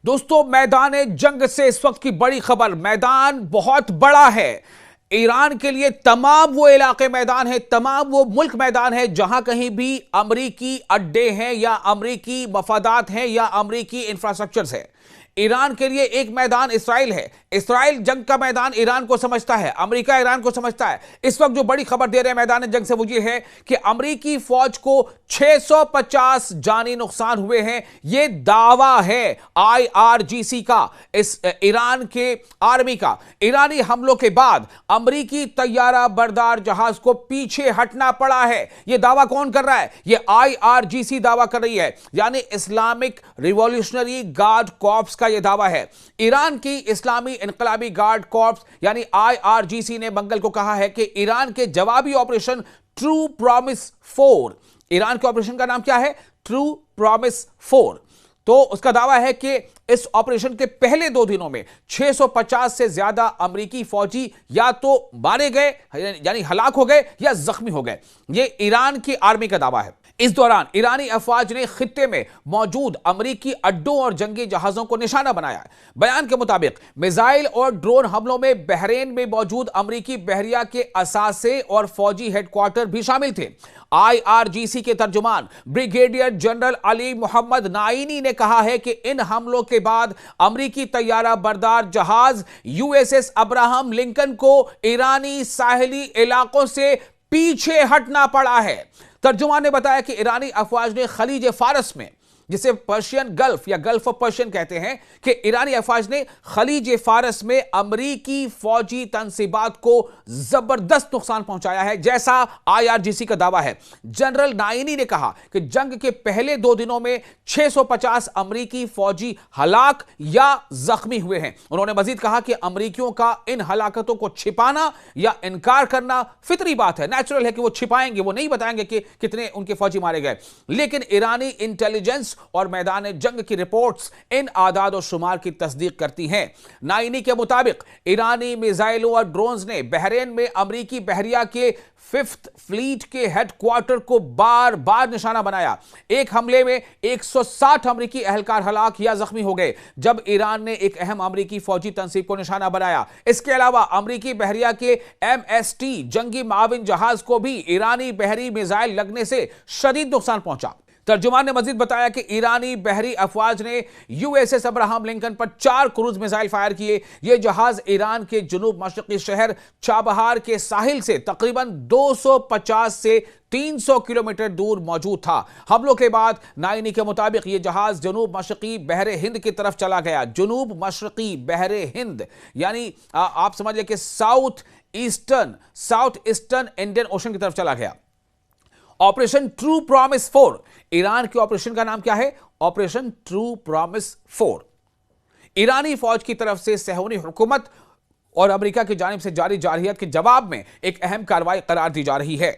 दोस्तों, मैदान जंग से इस वक्त की बड़ी खबर। मैदान बहुत बड़ा है। ईरान के लिए तमाम वो इलाके मैदान है, तमाम वो मुल्क मैदान है जहां कहीं भी अमरीकी अड्डे हैं या अमरीकी मफादात हैं या अमरीकी इंफ्रास्ट्रक्चर्स है। ईरान के लिए एक मैदान इसराइल है। इसराइल जंग का मैदान ईरान को समझता है, अमेरिका ईरान को समझता है। इस वक्त जो बड़ी खबर दे रहे हैं मैदान जंग से वो ये है कि अमरीकी फौज को 650 जानी नुकसान हुए हैं। यह दावा है आईआरजीसी का, इस ईरान के आर्मी का। ईरानी हमलों के बाद अमरीकी तैयारा बरदार जहाज को पीछे हटना पड़ा है। यह दावा कौन कर रहा है? यह आईआरजीसी दावा कर रही है, यानी इस्लामिक रिवॉल्यूशनरी गार्ड कॉर्प्स का यह दावा है। ईरान की इस्लामी इनकलाबी गार्ड कॉर्प्स यानी आईआरजीसी ने मंगल को कहा है कि ईरान के जवाबी ऑपरेशन ट्रू प्रॉमिस 4, ईरान के ऑपरेशन का नाम क्या है? True promise 4। तो उसका दावा है कि इस ऑपरेशन के पहले 2 दिनों में 650 से ज्यादा अमेरिकी फौजी या तो मारे गए यानी हलाक हो गए या जख्मी हो गए। यह ईरान की आर्मी का दावा है। इस दौरान ईरानी अफवाज ने खित्ते में मौजूद अमरीकी अड्डों और जंगी जहाजों को निशाना बनाया है। बयान के मुताबिक मिसाइल और ड्रोन हमलों में बहरीन में मौजूद अमरीकी बहरिया के असासे और फौजी हेडक्वार्टर भी शामिल थे। आईआरजीसी के तर्जुमान brigadier general Ali Mohammad Naini ने कहा है कि इन हमलों के बाद अमरीकी तैयारा बरदार जहाज यूएसएस अब्राहम लिंकन को ईरानी साहिली इलाकों से पीछे हटना पड़ा है। तर्जुमान ने बताया कि ईरानी अफवाज ने खलीज फारस में, जिसे पर्शियन गल्फ या गल्फ ऑफ पर्शियन कहते हैं, कि ईरानी अफवाज ने खलीज फारस में अमरीकी फौजी तनसीबात को जबरदस्त नुकसान पहुंचाया है, जैसा आईआरजीसी का दावा है। जनरल नाइनी ने कहा कि जंग के पहले 2 दिनों में 650 अमरीकी फौजी हलाक या जख्मी हुए हैं। उन्होंने मजीद कहा कि अमरीकियों का इन हलाकतों को छिपाना या इनकार करना फितरी बात है, नेचुरल है कि वो छिपाएंगे, वो नहीं बताएंगे कि कितने उनके फौजी मारे गए। लेकिन ईरानी इंटेलिजेंस और मैदान जंग की रिपोर्ट्स इन आदाद और शुमार की तस्दीक करती हैं। नाइनी के मुताबिक ईरानी मिसाइलों और ड्रोन्स ने बहरीन में अमरीकी बहरिया के 5th फ्लीट के हेडक्वार्टर को बार बार निशाना बनाया। एक हमले में 160 अमरीकी एहलकार हलाक या जख्मी हो गए जब ईरान ने एक अहम अमरीकी फौजी तंसीब को निशाना बनाया। इसके अलावा अमरीकी बहरिया के MST जंगी माविन जहाज को भी ईरानी बहरी मिसाइल लगने से शदीद नुकसान पहुंचा। तर्जुमान ने मजीद बताया कि ईरानी बहरी अफवाज ने यूएसएस अब्राहम लिंकन पर 4 क्रूज मिसाइल फायर किए। यह जहाज ईरान के जुनूब मशरकी शहर चाबहार के साहिल से तकरीबन 250 से 300 किलोमीटर दूर मौजूद था। हमलों के बाद नाइनी के मुताबिक यह जहाज जनूब मशरकी बहरे हिंद की तरफ चला गया। जनूब मशरकी बहरे हिंद यानी आप समझिए कि साउथ ईस्टर्न इंडियन ओशन की तरफ चला गया। ऑपरेशन ट्रू प्रॉमिस 4, ईरान के ऑपरेशन का नाम क्या है? Operation true promise 4। ईरानी फौज की तरफ से सहूनी हुकूमत और अमेरिका की जानिब से जारी जारहियत के जवाब में एक अहम कार्रवाई करार दी जा रही है।